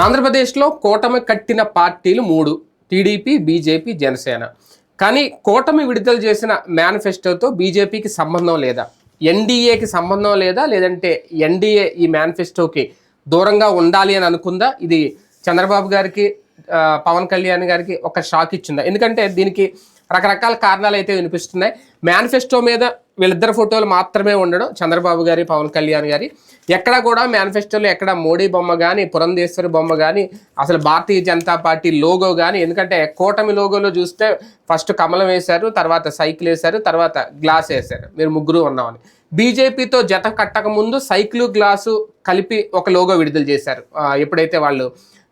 ఆంధ్రప్రదేశ్లో కూటమి కట్టిన పార్టీలు 3: టీడీపీ, బీజేపీ, జనసేన. కానీ కూటమి విడుదల చేసిన మేనిఫెస్టోతో బీజేపీకి సంబంధం లేదా, ఎన్డీఏకి సంబంధం లేదా, లేదంటే ఎన్డీఏ ఈ మేనిఫెస్టోకి దూరంగా ఉండాలి అని అనుకుందా? ఇది చంద్రబాబు గారికి, పవన్ కళ్యాణ్ గారికి ఒక షాక్ ఇచ్చిందా? ఎందుకంటే దీనికి రకరకాల కారణాలు అయితే వినిపిస్తున్నాయి. మేనిఫెస్టో మీద వీళ్ళిద్దరు ఫోటోలు మాత్రమే ఉండడం, చంద్రబాబు గారి, పవన్ కళ్యాణ్ గారి. ఎక్కడ కూడా మేనిఫెస్టోలో ఎక్కడ మోడీ బొమ్మ కానీ, పురంధేశ్వరి బొమ్మ కానీ, అసలు భారతీయ జనతా పార్టీ లోగో కానీ. ఎందుకంటే కూటమి లోగోలో చూస్తే ఫస్ట్ కమలం వేశారు, తర్వాత సైకిల్ వేశారు, తర్వాత గ్లాస్ వేశారు. మీరు ముగ్గురు ఉన్నామని. బీజేపీతో జత కట్టక ముందు సైకిల్, గ్లాసు కలిపి ఒక లోగో విడుదల చేశారు. ఎప్పుడైతే వాళ్ళు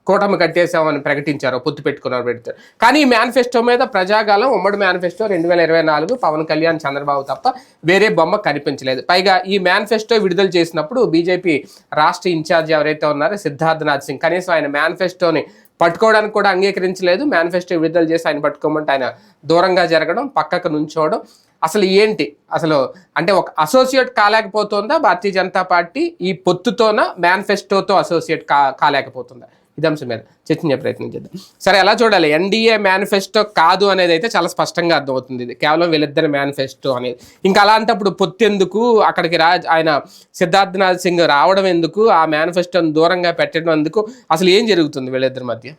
కూటమి కట్టేసామని ప్రకటించారో, పొత్తు పెట్టుకున్నారు పెడతారు. కానీ ఈ మేనిఫెస్టో మీద ప్రజాగాలం ఉమ్మడి మేనిఫెస్టో 2024 పవన్ కళ్యాణ్, చంద్రబాబు తప్ప వేరే బొమ్మ కనిపించలేదు. పైగా ఈ మేనిఫెస్టో విడుదల చేసినప్పుడు బీజేపీ రాష్ట్ర ఇన్ఛార్జ్ ఎవరైతే ఉన్నారో సిద్ధార్థనాథ్ సింగ్, కనీసం ఆయన మేనిఫెస్టోని పట్టుకోవడానికి కూడా అంగీకరించలేదు. మేనిఫెస్టో విడుదల చేసి ఆయన పట్టుకోమంటే ఆయన దూరంగా జరగడం, పక్కకు నుంచోవడం. అసలు ఏంటి అసలు అంటే ఒక అసోసియేట్ కాలేకపోతుందా భారతీయ జనతా పార్టీ? ఈ పొత్తుతోన మేనిఫెస్టోతో అసోసియేట్ కాలేకపోతుందా? ఇది అంశం మీద చర్చించే ప్రయత్నం చేద్దాం. సరే, ఎలా చూడాలి? ఎన్డీఏ మేనిఫెస్టో కాదు అనేది అయితే చాలా స్పష్టంగా అర్థమవుతుంది. ఇది కేవలం వీళ్ళిద్దరి మేనిఫెస్టో అనేది. ఇంకా అలాంటప్పుడు పొత్తు ఎందుకు? అక్కడికి ఆయన సిద్ధార్థనాథ్ సింగ్ రావడం ఎందుకు? ఆ మేనిఫెస్టోని దూరంగా పెట్టడం ఎందుకు? అసలు ఏం జరుగుతుంది వీళ్ళిద్దరి మధ్య?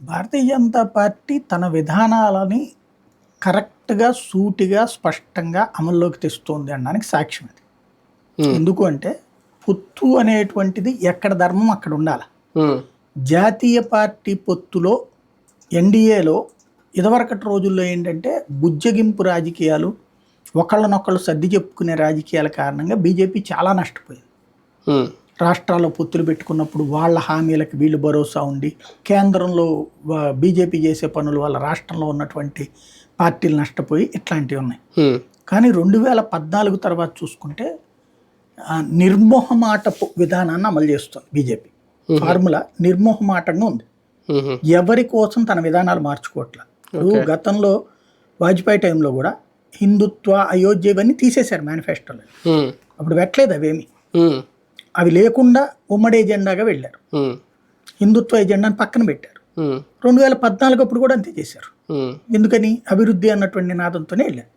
భారతీయ జనతా పార్టీ తన విధానాలని కరెక్ట్గా, సూటిగా, స్పష్టంగా అమల్లోకి తెస్తుంది అనడానికి సాక్ష్యం అది. ఎందుకు అంటే పొత్తు అనేటువంటిది ఎక్కడ ధర్మం అక్కడ ఉండాలి. జాతీయ పార్టీ పొత్తులో, ఎన్డీఏలో ఇదివరకటి రోజుల్లో ఏంటంటే బుజ్జగింపు రాజకీయాలు, ఒకళ్ళనొకళ్ళు సర్ది చెప్పుకునే రాజకీయాల కారణంగా బీజేపీ చాలా నష్టపోయింది. రాష్ట్రాల్లో పొత్తులు పెట్టుకున్నప్పుడు వాళ్ళ హామీలకు వీళ్ళు భరోసా ఉండి, కేంద్రంలో బీజేపీ చేసే పనుల వల్ల రాష్ట్రంలో ఉన్నటువంటి పార్టీలు నష్టపోయి ఇట్లాంటివి ఉన్నాయి. కానీ 2014 తర్వాత చూసుకుంటే నిర్మోహమాటపు విధానాన్ని అమలు చేస్తుంది బీజేపీ. ఫార్ములా నిర్మోహమాటంగా ఉంది. ఎవరి కోసం తన విధానాలు మార్చుకోవట్ల. గతంలో వాజ్పేయి టైంలో కూడా హిందుత్వ, అయోధ్య ఇవన్నీ తీసేశారు మేనిఫెస్టోలో. అప్పుడు పెట్టలేదు అవేమి. అవి లేకుండా ఉమ్మడి ఎజెండాగా వెళ్ళారు. హిందుత్వ ఎజెండాని పక్కన పెట్టారు. 2014 అప్పుడు కూడా అంతే చేశారు. ఎందుకని? అభివృద్ధి అన్నటువంటి నినాదంతోనే వెళ్ళారు.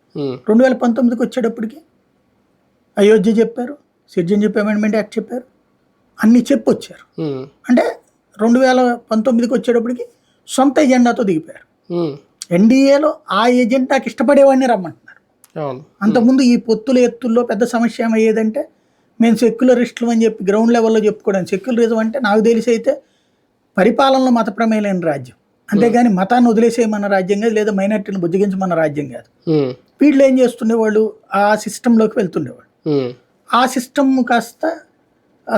2019కి వచ్చేటప్పటికి అయోధ్య చెప్పారు, సిటిజన్షిప్ అమెండ్మెంట్ యాక్ట్ చెప్పారు, అన్ని చెప్పొచ్చారు. అంటే 2019కి వచ్చేటప్పటికి సొంత ఎజెండాతో దిగిపోయారు. ఎన్డీఏలో ఆ ఎజెండాకి ఇష్టపడేవాడిని రమ్మంటున్నారు. అంతకుముందు ఈ పొత్తుల ఎత్తుల్లో పెద్ద సమస్య ఏమయ్యేదంటే, మేము సెక్యులరిస్టులు అని చెప్పి గ్రౌండ్ లెవెల్లో చెప్పుకోవడానికి. సెక్యులరిజం అంటే నాకు తెలిసి అయితే పరిపాలనలో మత ప్రమేయం రాజ్యం, అంతేగాని మతాన్ని వదిలేసేయమన్న రాజ్యం కాదు, లేదా మైనార్టీని బుజ్జగించమన్న రాజ్యం కాదు. వీళ్ళు ఏం చేస్తుండేవాళ్ళు? ఆ సిస్టంలోకి వెళ్తుండేవాళ్ళు. ఆ సిస్టమ్ కాస్త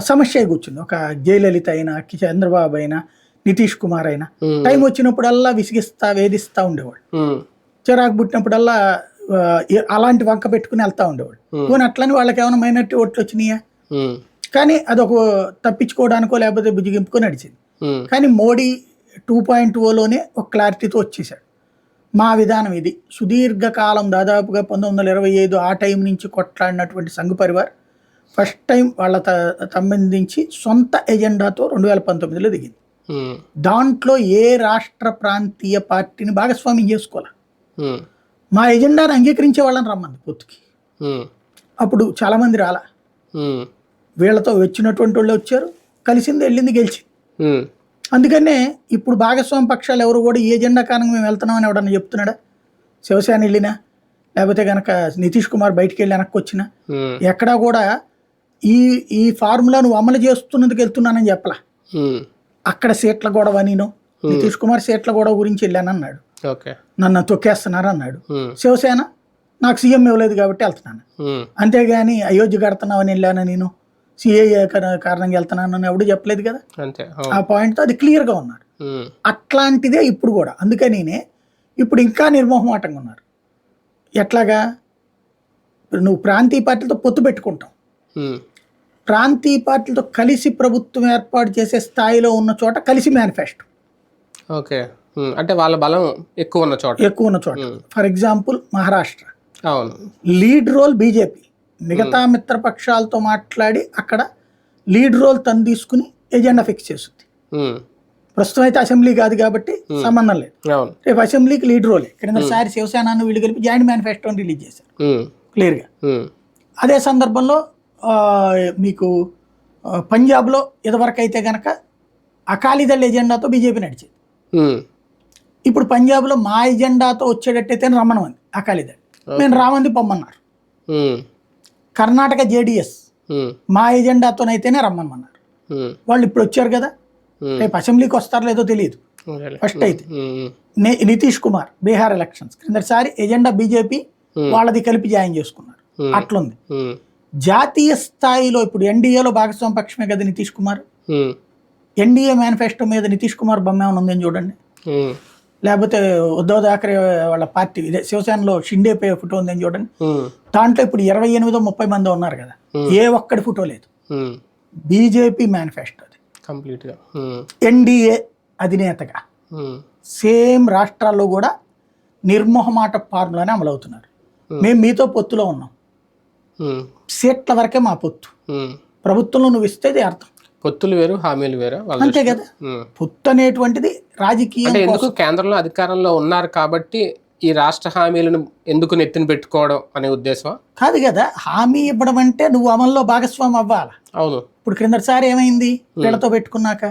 సమస్య కూర్చుంది. ఒక జయలలిత అయినా, చంద్రబాబు అయినా, నితీష్ కుమార్ అయినా టైం వచ్చినప్పుడల్లా విసిగిస్తా, వేధిస్తూ ఉండేవాడు. చిరాకు పుట్టినప్పుడల్లా అలాంటి వంక పెట్టుకుని వెళ్తూ ఉండేవాడు. పోనీ అట్లని వాళ్ళకి ఏమైనా మైనార్టీ ఓట్లు వచ్చినాయా? కానీ అదొక తప్పించుకోవడానికో లేకపోతే బుజ్జిగింపుకో నడిచింది. కానీ మోడీ 2.0లోనే ఒక క్లారిటీతో వచ్చేసాడు. మా విధానం ఇది. సుదీర్ఘకాలం, దాదాపుగా 1925 ఆ టైం నుంచి కొట్లాడినటువంటి సంఘ్ పరివార్ ఫస్ట్ టైం వాళ్ళ సంబంధించి సొంత ఎజెండాతో 2019లో దిగింది. దాంట్లో ఏ రాష్ట్ర ప్రాంతీయ పార్టీని భాగస్వామ్యం చేసుకోవాలి. మా ఎజెండాను అంగీకరించే వాళ్ళని రమ్మంది పొత్తుకి. అప్పుడు చాలామంది రాలా. వీళ్ళతో వచ్చినటువంటి వాళ్ళు వచ్చారు, కలిసింది, వెళ్ళింది, గెలిచింది. అందుకనే ఇప్పుడు భాగస్వామ్య పక్షాలు ఎవరు కూడా ఈ ఎజెండా కారణంగా మేము వెళ్తున్నామని ఎవడన్నా చెప్తున్నాడా? శివసేన వెళ్ళినా, లేకపోతే కనుక నితీష్ కుమార్ బయటికి వెళ్ళి వెనక్కి వచ్చినా, ఎక్కడా కూడా ఈ ఫార్ములా నువ్వు అమలు చేస్తున్నందుకు వెళ్తున్నానని చెప్పలా. అక్కడ సీట్ల గొడవ, నేను నితీష్ కుమార్ సీట్ల గొడవ గురించి వెళ్ళానన్నాడు, నన్ను తొక్కేస్తున్నారు అన్నాడు. శివసేన నాకు సీఎం ఇవ్వలేదు కాబట్టి వెళ్తున్నాను, అంతేగాని అయోధ్య కడుతున్నామని వెళ్ళాను, నేను సిఏఏ కారణంగా వెళ్తున్నాను ఎవడు చెప్పలేదు కదా. ఆ పాయింట్తో అది క్లియర్గా ఉన్నారు. అట్లాంటిదే ఇప్పుడు కూడా. అందుకని ఇప్పుడు ఇంకా నిర్మోహమాటంగా ఉన్నారు. ఎట్లాగా? నువ్వు ప్రాంతీయ పార్టీలతో పొత్తు పెట్టుకుంటావు, ప్రాంతీయ పార్టీలతో కలిసి ప్రభుత్వం ఏర్పాటు చేసే స్థాయిలో ఉన్న చోట కలిసి మేనిఫెస్టో. ఓకే, అంటే వాళ్ళ బలం ఎక్కువ ఉన్న చోట. For example Maharashtra, lead role BJP, మిగతా మిత్రపక్షాలతో మాట్లాడి అక్కడ లీడ్ రోల్ తను తీసుకుని ఎజెండా ఫిక్స్ చేస్తుంది. ప్రస్తుతం అయితే అసెంబ్లీ కాదు కాబట్టి సంబంధం లేదు. రేపు అసెంబ్లీకి లీడ్ రోలే. క్రిందసారి శివసేన వీళ్ళు కలిపి జాయింట్ మేనిఫెస్టోని రిలీజ్ చేశారు క్లియర్గా. అదే సందర్భంలో మీకు పంజాబ్లో ఇదివరకు అయితే కనుక అకాలీదళ్ ఎజెండాతో బీజేపీ నడిచేది. ఇప్పుడు పంజాబ్లో మా ఎజెండాతో వచ్చేటట్టయితే రమ్మనమంది అకాలీదళ్, మేము రామంది పొమ్మన్నారు. కర్ణాటక జేడిఎస్ మా ఎజెండాతోనైతేనే రమ్మన్నారు. వాళ్ళు ఇప్పుడు వచ్చారు కదా, రేపు అసెంబ్లీకి వస్తారో లేదో తెలియదు. ఫస్ట్ అయితే నితీష్ కుమార్ బీహార్ ఎలక్షన్స్ క్రిందసారి ఎజెండా బీజేపీ వాళ్ళది కలిపి జాయిన్ చేసుకున్నారు. అట్లుంది. జాతీయ స్థాయిలో ఇప్పుడు ఎన్డీఏలో భాగస్వామ్య పక్షమే కదా నితీష్ కుమార్. ఎన్డీఏ మేనిఫెస్టో మీద నితీష్ కుమార్ బొమ్మ ఏమైనా ఉందని చూడండి. లేకపోతే ఉద్ధవ్ థాకరే వాళ్ళ పార్టీ ఇదే శివసేనలో షిండే పే ఫోటో ఉందని చూడండి. దాంట్లో ఇప్పుడు 28-30 మంది ఉన్నారు కదా, ఏ ఒక్కడి ఫోటో లేదు. బీజేపీ మేనిఫెస్టో అది కంప్లీట్గా ఎన్డీఏ అధినేతగా సేమ్ రాష్ట్రాల్లో కూడా నిర్మోహమాట ఫార్ములానే అమలవుతున్నారు. మేము మీతో పొత్తులో ఉన్నాం, సీట్ల వరకే మా పొత్తు, ప్రభుత్వంలో నువ్వు ఇస్తేది అర్థం. పొత్తులు వేరు, హామీలు వేరు, అంతే కదా. పొత్తు అనేటువంటిది రాజకీయం. ఎందుకు కేంద్రంలో అధికారంలో ఉన్నారు కాబట్టి ఈ రాష్ట్ర హామీలను ఎందుకు నెత్తిన పెట్టుకోవడం అనే ఉద్దేశం కాదు కదా. హామీ ఇవ్వడం అంటే నువ్వు అమల్లో భాగస్వామి అవ్వాలి. అవును. ఇప్పుడు క్రిందసారి ఏమైంది, వీళ్ళతో పెట్టుకున్నాక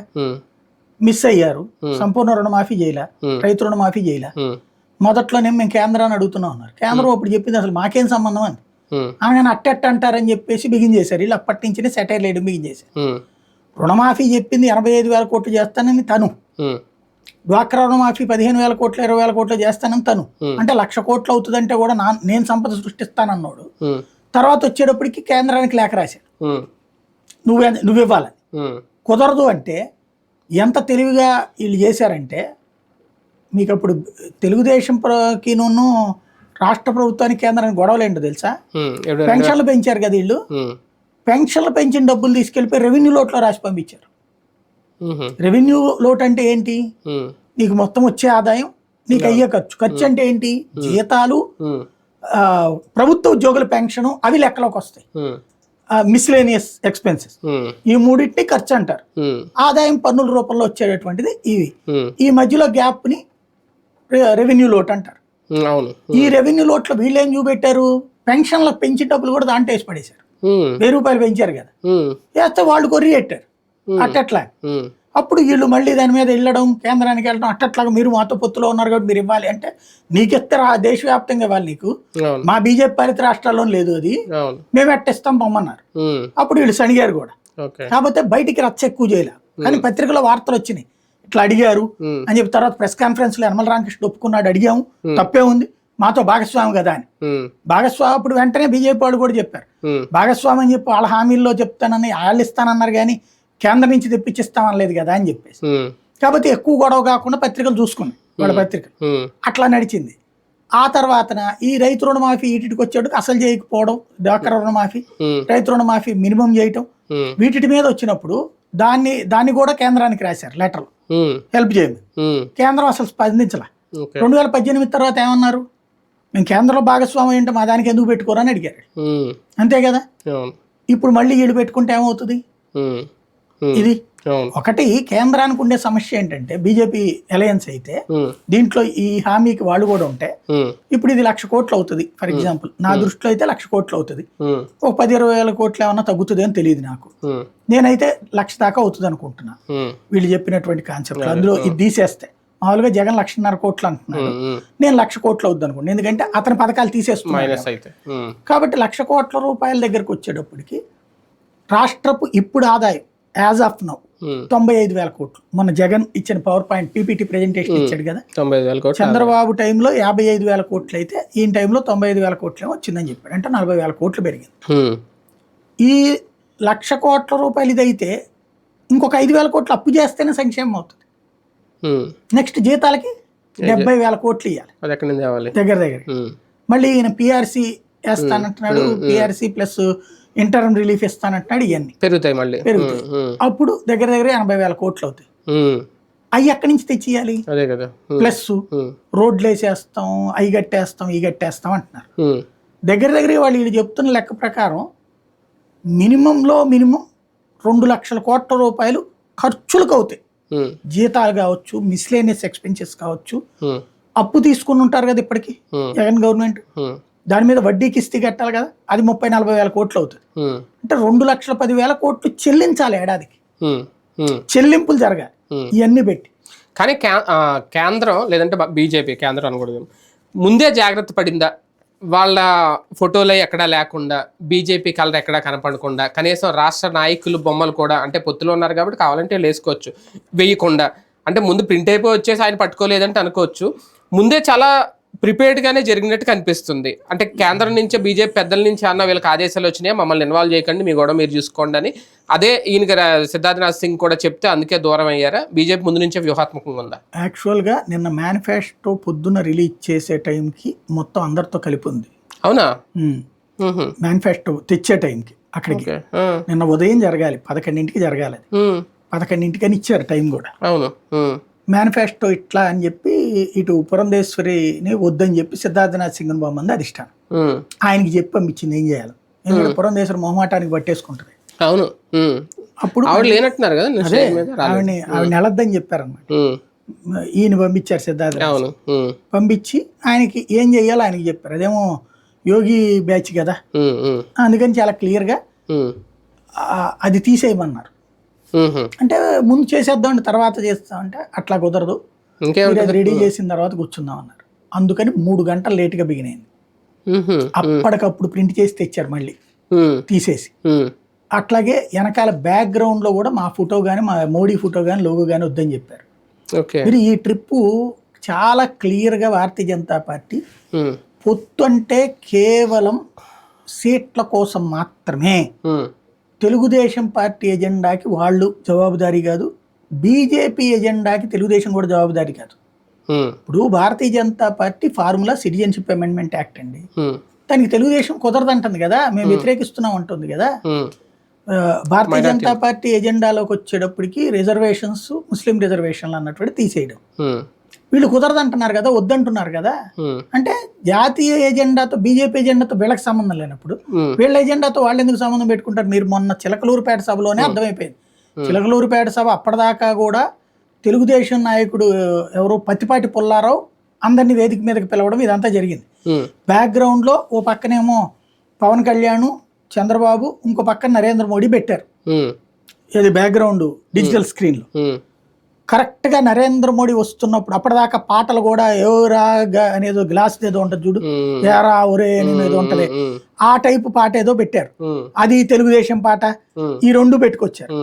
మిస్ అయ్యారు. సంపూర్ణ రుణమాఫీ చేయలే, రైతు రుణమాఫీ చేయలే. మొదట్లోనే మేము కేంద్రాన్ని అడుగుతున్నాం అన్నారు. కేంద్రం అప్పుడు చెప్పింది అసలు మాకేం సంబంధం అని. ఆయన అట్టెట్ట అంటారని చెప్పేసి బిగించేశారు. వీళ్ళు అప్పటి నుంచి సెటైర్ లేయడం బిగించేశారు. రుణమాఫీ చెప్పింది 85,000 కోట్లు చేస్తానని తను, డ్వాక్రా రుణమాఫీ 15,000 కోట్లు 20,000 కోట్లు చేస్తానని తను. అంటే 1,00,000 కోట్లు అవుతుందంటే కూడా నేను సంపద సృష్టిస్తానన్నాడు. తర్వాత వచ్చేటప్పటికి కేంద్రానికి లేఖ రాశాడు, నువ్వు ఇవ్వాలని. కుదరదు అంటే ఎంత తెలివిగా వీళ్ళు చేశారంటే, మీకు అప్పుడు తెలుగుదేశంకిను రాష్ట్ర ప్రభుత్వానికి కేంద్రానికి గొడవలు ఏంటో తెలుసా? పెన్షన్లు పెంచారు కదా వీళ్ళు. పెన్షన్లు పెంచిన డబ్బులు తీసుకెళ్ళిపోయి రెవెన్యూ లోట్లో రాసి పంపించారు. రెవెన్యూ లోటు అంటే ఏంటి? నీకు మొత్తం వచ్చే ఆదాయం, నీకు అయ్యే ఖర్చు అంటే ఏంటి? జీతాలు, ప్రభుత్వ ఉద్యోగుల పెన్షన్, అవి లెక్కలోకి వస్తాయి. మిస్లేనియస్ ఎక్స్పెన్సెస్, ఈ మూడింటిని ఖర్చు అంటారు. ఆదాయం పన్నుల రూపంలో వచ్చేటటువంటిది ఇవి. ఈ మధ్యలో గ్యాప్ ని రెవెన్యూ లోటు అంటారు. ఈ రెవెన్యూ లోట్లో వీళ్ళు ఏం చూపెట్టారు? పెన్షన్ల పెంచిన డబ్బులు కూడా దాంట్లో వేసి పడేశారు. 1000 రూపాయలు పెంచారు కదా, వేస్తే వాళ్ళు కొర్రి పెట్టారు అట్టట్లా. అప్పుడు వీళ్ళు మళ్ళీ దాని మీద వెళ్ళడం, కేంద్రానికి వెళ్ళడం, అట్టట్లాగా మీరు మాతో పొత్తులో ఉన్నారు కాబట్టి మీరు ఇవ్వాలి అంటే నీకెత్తే దేశవ్యాప్తంగా ఇవ్వాలి నీకు, మా బీజేపీ పాలిత రాష్ట్రాల్లో లేదు అది, మేము ఎట్టిస్తాం పొమ్మన్నారు. అప్పుడు వీళ్ళు సణిగారు కూడా. కాకపోతే బయటికి రచ్చ ఎక్కువ చేయలే, కానీ పత్రికలో వార్తలు వచ్చినాయి ఇట్లా అడిగారు అని చెప్పి. తర్వాత ప్రెస్ కాన్ఫరెన్స్ లో యనమల రామకృష్ణ ఒప్పుకున్నాడు, అడిగాము తప్పే ఉంది, మాతో భాగస్వామి కదా అని. భాగస్వామి అప్పుడు వెంటనే బీజేపీ వాళ్ళు కూడా చెప్పారు భాగస్వామి అని చెప్పి, వాళ్ళ హామీల్లో చెప్తానని వాళ్ళు ఇస్తానన్నారు కానీ కేంద్రం నుంచి తెప్పించిస్తామనలేదు కదా అని చెప్పేసి. కాబట్టి ఎక్కువ గొడవ కాకుండా పత్రికలు చూసుకున్నాయి వాళ్ళ పత్రికలు, అట్లా నడిచింది. ఆ తర్వాతన ఈ రైతు రుణమాఫీ వీటికి వచ్చేటికి అసలు చేయకపోవడం, డ్వాక్రా రుణమాఫీ, రైతు రుణమాఫీ మినిమం చేయటం, వీటి మీద వచ్చినప్పుడు దాన్ని కూడా కేంద్రానికి రాశారు లెటర్లు హెల్ప్ చేయమని. కేంద్రం అసలు స్పందించలే. 2018 తర్వాత ఏమన్నారు? మేము కేంద్రంలో భాగస్వామి ఏంటో మా దానికి ఎందుకు పెట్టుకోరని అడిగారు. అంతే కదా. ఇప్పుడు మళ్ళీ వీళ్ళు పెట్టుకుంటే ఏమవుతుంది? ఇది ఒకటి కేంద్రానికి ఉండే సమస్య ఏంటంటే, బీజేపీ అలయన్స్ అయితే దీంట్లో ఈ హామీకి వాళ్ళు కూడా ఉంటే, ఇప్పుడు ఇది 1,00,000 కోట్లు అవుతుంది ఫర్ ఎగ్జాంపుల్. నా దృష్టిలో అయితే 1,00,000 కోట్లు అవుతుంది. ఒక 10-20 కోట్లు ఏమన్నా తగ్గుతుంది అని తెలియదు నాకు. నేనైతే 1,00,000 దాకా అవుతుంది అనుకుంటున్నా వీళ్ళు చెప్పినటువంటి కాన్సెప్ట్. అందులో ఇది తీసేస్తే మామూలుగా జగన్ 1,50,000 కోట్లు అంటున్నాడు, నేను 1,00,000 కోట్లు అవుద్ది అనుకోండి. ఎందుకంటే అతని పథకాలు తీసేస్తున్నాడు కాబట్టి 1,00,000 కోట్ల రూపాయల దగ్గరకు వచ్చేటప్పటికి రాష్ట్రపు ఇప్పుడు ఆదాయం యాజ్ ఆఫ్ నౌ 95,000 కోట్లు. మన జగన్ ఇచ్చిన పవర్ పాయింట్ పీపీటీ ప్రెజెంటేషన్ ఇచ్చాడు కదా, చంద్రబాబు టైంలో 55,000 కోట్లు అయితే ఈయన టైంలో 95,000 కోట్లు వచ్చిందని చెప్పాడు. అంటే 40,000 కోట్లు పెరిగింది. ఈ 1,00,000 కోట్ల రూపాయలు ఇదైతే ఇంకొక 5,000 కోట్లు అప్పు చేస్తేనే సంక్షేమం అవుతుంది. నెక్స్ట్ జీతాలకి 70,000 కోట్లు ఇవ్వాలి దగ్గర దగ్గర. మళ్ళీ ఈయన పిఆర్సీ వేస్తానంటున్నాడు, పిఆర్సీ ప్లస్ ఇంటర్మ్ రిలీఫ్ ఇస్తానంటున్నాడు, ఇవన్నీ పెరుగుతాయి మళ్ళీ పెరుగుతాయి. అప్పుడు దగ్గర దగ్గర 80,000 కోట్లు అవుతాయి. అవి ఎక్కడి నుంచి తెచ్చియాలి? ప్లస్ రోడ్లు వేసేస్తాం, అవి కట్టేస్తాం, ఈ కట్టేస్తాం అంటున్నారు. దగ్గర దగ్గర వాళ్ళు వీళ్ళు చెప్తున్న లెక్క ప్రకారం మినిమంలో మినిమం 2,00,000 కోట్ల రూపాయలు ఖర్చులకు అవుతాయి జీతాలు కావచ్చు, మిస్లేనియస్ ఎక్స్పెన్సెస్ కావచ్చు, అప్పు తీసుకుని ఉంటారు కదా ఇప్పటికి జగన్ గవర్నమెంట్, దాని మీద వడ్డీ కిస్తీ కట్టాలి కదా, అది 30-40 వేల కోట్లు అవుతుంది. అంటే 2,10,000 కోట్లు చెల్లించాలి ఏడాదికి, చెల్లింపులు జరగాలి ఇవన్నీ పెట్టి. కానీ కేంద్రం లేదంటే బీజేపీ కేంద్రం అనకూడదు, ముందే జాగ్రత్త పడిందా? వాళ్ళ ఫోటోలు ఎక్కడా లేకుండా, బీజేపీ కలర్ ఎక్కడా కనపడకుండా, కనీసం రాష్ట్ర నాయకులు బొమ్మలు కూడా, అంటే పొత్తులో ఉన్నారు కాబట్టి కావాలంటే వేసుకోవచ్చు, వేయకుండా, అంటే ముందు ప్రింట్ అయిపోయి వచ్చేసి ఆయన పట్టుకోలేదంటే అనుకోవచ్చు, ముందే చాలా ప్రిపేర్డ్గానే జరిగినట్టు కనిపిస్తుంది. అంటే కేంద్రం నుంచి బీజేపీ పెద్దల నుంచి అన్న వీళ్ళకి ఆదేశాలు వచ్చినాయి, మమ్మల్ని ఇన్వాల్వ్ చేయకండి, మీ గొడవ మీరు చూసుకోండి అని. అదే ఈయనకి సిద్ధార్థనాథ్ సింగ్ కూడా చెప్తే అందుకే దూరం అయ్యారా? బీజేపీ ముందు నుంచే వ్యూహాత్మకంగా ఉందా? యాక్చువల్గా నిన్న మేనిఫెస్టో పొద్దున్న రిలీజ్ చేసే టైంకి మొత్తం అందరితో కలిపి ఉంది. అవునా? మేనిఫెస్టో తెచ్చే టైంకి అక్కడికి నిన్న ఉదయం జరగాలి, 11ంటికి జరగాలి, 11ంటికని ఇచ్చారు టైం కూడా. అవును. మేనిఫెస్టో ఇట్లా అని చెప్పి ఇటు పురంధేశ్వరిని వద్దని చెప్పి సిద్ధార్థనాథ్ సింగ్ బాగుంది అధిష్టానం ఆయనకి చెప్పి పంపించింది ఏం చేయాలి. ఎందుకంటే పురంధేశ్వరి మొహమాటానికి పట్టేసుకుంటది. అవును. అప్పుడు లేనట్టున్నారు కదా, ఆవిడని నెలద్దని చెప్పారనమాట. ఈయన పంపించారు సిద్ధార్థ, పంపించి ఆయనకి ఏం చెయ్యాలో ఆయనకి చెప్పారు. అదేమో యోగి బ్యాచ్ కదా, అందుకని చాలా క్లియర్గా అది తీసేయమన్నారు. అంటే ముందు చేసేద్దాం తర్వాత చేస్తామంటే అట్లా కుదరదు, రెడీ చేసిన తర్వాత కూర్చుందాం అన్నారు. అందుకని 3 గంటలు లేట్గా బిగినైంది. అప్పటికప్పుడు ప్రింట్ చేసి తెచ్చారు మళ్ళీ తీసేసి. అట్లాగే వెనకాల బ్యాక్గ్రౌండ్ లో కూడా మా ఫోటో కానీ, మా మోడీ ఫోటో కానీ, లోగో కానీ వద్దని చెప్పారు. మీరు ఈ ట్రిప్పు చాలా క్లియర్గా భారతీయ జనతా పార్టీ పొత్తు అంటే కేవలం సీట్ల కోసం మాత్రమే. తెలుగుదేశం పార్టీ ఎజెండాకి వాళ్ళు జవాబుదారీ కాదు, బీజేపీ ఎజెండాకి తెలుగుదేశం కూడా జవాబుదారీ కాదు. ఇప్పుడు Bharatiya Janata Party formula citizenship amendment act అండి, దానికి తెలుగుదేశం కుదరదంటుంది కదా, మేము వ్యతిరేకిస్తున్నాం అంటుంది కదా. భారతీయ జనతా పార్టీ ఎజెండాలోకి వచ్చేటప్పటికి రిజర్వేషన్స్, ముస్లిం రిజర్వేషన్లు అన్నటువంటి తీసేయడం, వీళ్ళు కుదరదంటున్నారు కదా, వద్దంటున్నారు కదా. అంటే జాతీయ ఎజెండాతో బీజేపీ ఎజెండాతో వీళ్ళకి సంబంధం లేనప్పుడు వీళ్ళ ఎజెండాతో వాళ్ళు ఎందుకు సంబంధం పెట్టుకుంటారు? మీరు మొన్న చిలకలూరుపేట సభలోనే అర్థమైపోయింది. చిలకలూరుపేట సభ అప్పటిదాకా కూడా తెలుగుదేశం నాయకుడు ఎవరు పత్తిపాటి పుల్లారావు అందరినీ వేదిక మీదకి పిలవడం ఇదంతా జరిగింది. బ్యాక్గ్రౌండ్ లో ఓ పక్కనేమో పవన్ కళ్యాణ్, చంద్రబాబు, ఇంకో పక్కన నరేంద్ర మోడీ పెట్టారు. ఇది బ్యాక్గ్రౌండ్ డిజిటల్ స్క్రీన్ లో. కరెక్ట్ గా నరేంద్ర మోడీ వస్తున్నప్పుడు అప్పటిదాకా పాటలు కూడా ఎవరా అనేదో గ్లాస్ ఏదో ఉంటది చూడు, ఏరా ఒరే అనేది ఉంటది, ఆ టైపు పాట ఏదో పెట్టారు. అది తెలుగుదేశం పాట, ఈ 2 పెట్టుకొచ్చారు.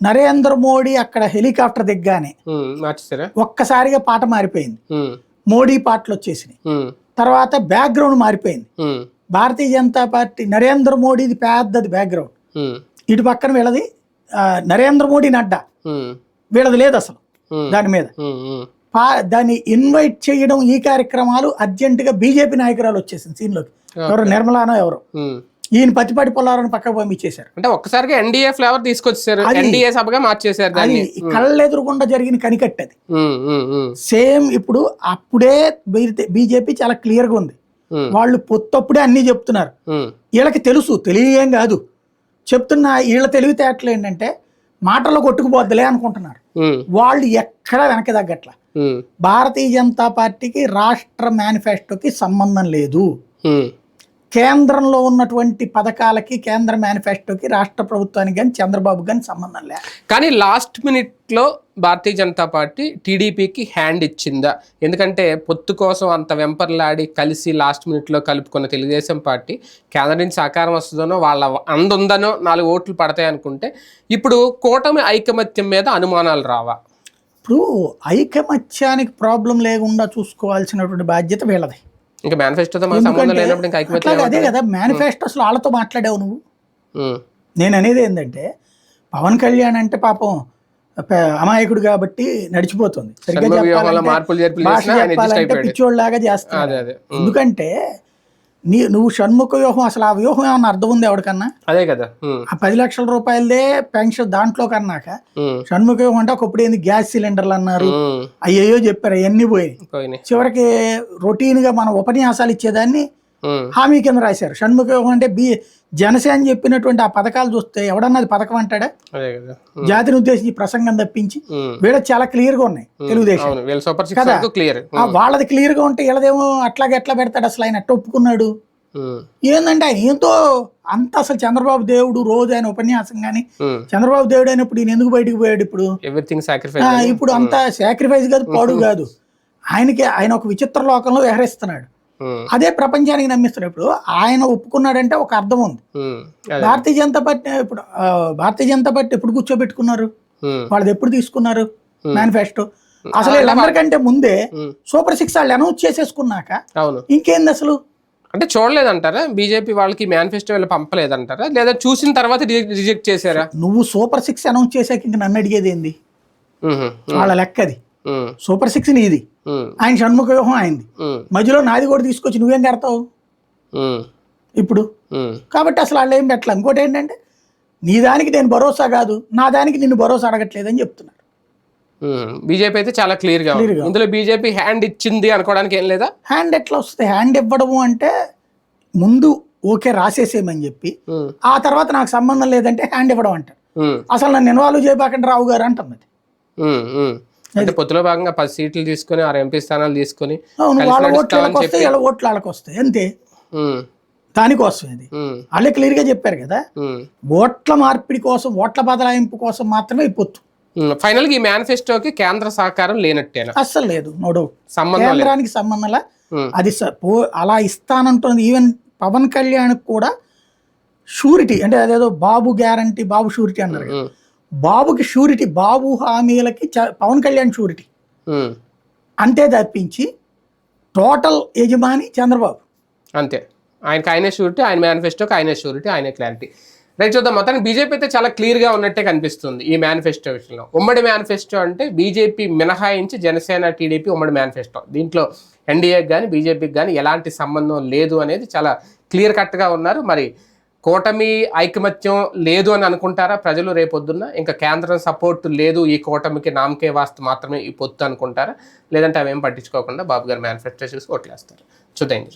నరేంద్ర మోడీ అక్కడ హెలికాప్టర్ దిగ్గానే ఒక్కసారిగా పాట మారిపోయింది, మోడీ పాటలు వచ్చేసినాయి. తర్వాత బ్యాక్గ్రౌండ్ మారిపోయింది. భారతీయ జనతా పార్టీ నరేంద్ర మోడీది పెద్దది బ్యాక్గ్రౌండ్, ఇటు పక్కన వీళ్ళది నరేంద్ర మోడీ నడ్డా, వీళ్ళది లేదు అసలు దాని మీద. దాన్ని ఇన్వైట్ చేయడం, ఈ కార్యక్రమాలు అర్జెంటుగా బీజేపీ నాయకురాలు వచ్చేసింది సీన్లోకి. ఎవరు నిర్మలానో ఎవరు, ఈయన పత్తిపాటి పుల్లారావుని పక్కకు పంపించేశారు. అంటే ఒక్కసారిగా ఎన్డీఏ ఫ్లేవర్ తీసుకొచ్చారు, ఎన్డీఏ సభగా మార్చేశారు. అది కళ్ళెదురుకుండా జరిగిన కనికట్టది. సేమ్ ఇప్పుడు అప్పుడే బీజేపీ చాలా క్లియర్ గా ఉంది, వాళ్ళు పొత్తప్పుడే అన్ని చెప్తున్నారు. వీళ్ళకి తెలుసు, తెలియేం కాదు చెప్తున్నా. వీళ్ళ తెలివితేటలు ఏంటంటే మాటల్లో కొట్టుకుపోద్దులే అనుకుంటున్నారు. వాళ్ళు ఎక్కడా వెనక్కి తగ్గట్ల. భారతీయ జనతా పార్టీకి రాష్ట్ర మేనిఫెస్టోకి సంబంధం లేదు. కేంద్రంలో ఉన్నటువంటి పథకాలకి, కేంద్ర మేనిఫెస్టోకి, రాష్ట్ర ప్రభుత్వానికి కానీ చంద్రబాబు కానీ సంబంధం లేదు. కానీ లాస్ట్ మినిట్లో భారతీయ జనతా పార్టీ టీడీపీకి హ్యాండ్ ఇచ్చిందా? ఎందుకంటే పొత్తు కోసం అంత వెంపర్లాడి కలిసి లాస్ట్ మినిట్లో కలుపుకున్న తెలుగుదేశం పార్టీ కేంద్రం నుంచి సహకారం వస్తుందనో, వాళ్ళ అందుందనో 4 ఓట్లు పడతాయి అనుకుంటే, ఇప్పుడు కూటమి ఐకమత్యం మీద అనుమానాలు రావా? ఇప్పుడు ఐకమత్యానికి ప్రాబ్లం లేకుండా చూసుకోవాల్సినటువంటి బాధ్యత వీళ్ళది. ఇంకా మేనిఫెస్టోతో సంబంధం లేనప్పుడు ఇంకా ఐకమత్యం అదే కదా. మేనిఫెస్టో అసలు వాళ్ళతో మాట్లాడావు నువ్వు. నేను అనేది ఏంటంటే, పవన్ కళ్యాణ్ అంటే పాపం అమాయకుడు కాబట్టి నడిచిపోతుంది, పిచ్చోళ్ళలాగా చేస్తాడు. ఎందుకంటే నువ్వు షణ్ముఖ వ్యూహం, అసలు ఆ వ్యూహం ఏమన్నా అర్థం ఉంది ఎవరికన్నా? అదే కదా. ఆ 10 లక్షల రూపాయలదే పెన్షన్ దాంట్లో కన్నాక షణ్ముఖ వ్యూహం అంటే ఒకప్పుడు ఏంది గ్యాస్ సిలిండర్లు అన్నారు, అయ్యో చెప్పారు, అవన్నీ పోయి చివరికి రొటీన్ గా మనం ఉపన్యాసాలు ఇచ్చేదాన్ని హామీ కింద రాశారు. షణ్ముఖ వ్యూహం అంటే జనసేన చెప్పినటువంటి ఆ పథకాలు చూస్తే ఎవడన్నా అది పథకం అంటాడా? జాతిని ఉద్దేశించి ప్రసంగం తప్పించి వీళ్ళకి చాలా క్లియర్ గా ఉన్నాయి తెలుగుదేశం కదా. వాళ్ళది క్లియర్ గా ఉంటే వీళ్ళదేమో అట్లాగే ఎట్లా పెడతాడు? అసలు ఆయన ఎట్లా ఒప్పుకున్నాడు? ఏందంటే ఆయన ఏంతో అంత అసలు చంద్రబాబు దేవుడు రోజు ఆయన ఉపన్యాసం గానీ చంద్రబాబు దేవుడు అయినప్పుడు ఈయన ఎందుకు బయటకు పోయాడు? ఇప్పుడు అంత సాక్రిఫైస్ కాదు, పాడు కాదు. ఆయన ఒక విచిత్ర లోకంలో వ్యవహరిస్తున్నాడు. అదే ప్రపంచానికి నమ్మిస్తున్నాడు. ఇప్పుడు ఆయన ఒప్పుకున్నాడంటే ఒక అర్థం ఉంది. భారతీయ జనతా పార్టీ ఎప్పుడు కూర్చోబెట్టుకున్నారు? వాళ్ళది ఎప్పుడు తీసుకున్నారు మేనిఫెస్టో? అసలు వీళ్ళందరికంటే ముందే సూపర్ 6 వాళ్ళు అనౌన్స్ చేసేసుకున్నాక ఇంకేంది అసలు? అంటే చూడలేదంటారా బీజేపీ వాళ్ళకి మేనిఫెస్టో పంపలేదంటారా, లేదా చూసిన తర్వాత రిజెక్ట్ చేశారా? నువ్వు సూపర్ 6 అనౌన్స్ చేశాక ఇంక నన్ను అడిగేది ఏంది? వాళ్ళ లెక్కది. సూపర్ 6 నీది, ఆయన షణ్ముఖ వ్యూహం అయింది, మధ్యలో నాది కూడా తీసుకొచ్చి నువ్వేం కడతావు ఇప్పుడు? కాబట్టి అసలు వాళ్ళు ఏం పెట్టలే. ఇంకోటి ఏంటంటే నీ దానికి నేను భరోసా కాదు, నా దానికి నిన్ను భరోసా అడగట్లేదని చెప్తున్నారు. బీజేపీ అయితే చాలా క్లియర్ గా ఇందులో బీజేపీ హ్యాండ్ ఇచ్చింది అనుకోవడానికి ఏం లేదా? హ్యాండ్ ఎట్లా వస్తుంది? హ్యాండ్ ఇవ్వడము అంటే ముందు ఓకే రాసేసేయమని చెప్పి ఆ తర్వాత నాకు సంబంధం లేదంటే హ్యాండ్ ఇవ్వడం అంటారు. అసలు నన్ను ఇన్వాల్వ్ చేయబాకండి రావు గారు అంటుంది. అంటే పొత్తులో భాగంగా 10 సీట్లు తీసుకుని 6 ఎంపీ స్థానాలు తీసుకుని వాళ్ళ ఓట్లు వాళ్ళకి వస్తాయి, వీళ్ళ ఓట్లు వాళ్ళకి వస్తాయి అంతే. దానికోసం ఇది వాళ్ళే క్లియర్ గా చెప్పారు కదా. ఓట్ల మార్పిడి కోసం, ఓట్ల బదలాయింపు కోసం మాత్రమే ఈ పొత్తు. ఫైనల్ గా ఈ మేనిఫెస్టోకి కేంద్ర సహకారం లేనట్టేనా? అస్సలు లేదు, నో డౌట్. కేంద్రానికి సంబంధంలా అది అలా ఇస్తానంటుంది. ఈవెన్ పవన్ కళ్యాణ్ కూడా షూరిటీ అంటే అదేదో బాబు గ్యారంటీ, బాబు షూరిటీ అన్నారు కదా. బాబుకి షూరిటీ, బాబు హామీలకి పవన్ కళ్యాణ్ షూరిటీ అంతే తప్పించి టోటల్ యజమాని చంద్రబాబు అంతే. ఆయనకి ఆయనే షూరిటీ, ఆయన మేనిఫెస్టోకి ఆయనే షూరిటీ, ఆయనే క్లారిటీ. రైట్, చూద్దాం. మొత్తానికి బీజేపీ అయితే చాలా క్లియర్గా ఉన్నట్టే కనిపిస్తుంది ఈ మేనిఫెస్టో విషయంలో. ఉమ్మడి మేనిఫెస్టో అంటే బీజేపీ మినహాయించి జనసేన, టీడీపీ ఉమ్మడి మేనిఫెస్టో. దీంట్లో ఎన్డీఏకి కానీ బీజేపీకి కానీ ఎలాంటి సంబంధం లేదు అనేది చాలా క్లియర్ కట్గా ఉన్నారు. మరి కూటమి ఐకమత్యం లేదు అని అనుకుంటారా ప్రజలు రేపొద్దున్న? ఇంకా కేంద్రం సపోర్ట్ లేదు, ఈ కూటమికి నామకే వాస్తు మాత్రమే ఈ పొత్తు అనుకుంటారా? లేదంటే అవేం పట్టించుకోకుండా బాబు గారు మేనిఫెస్టో చూసి ఓట్లేస్తారు? చూద్దాం.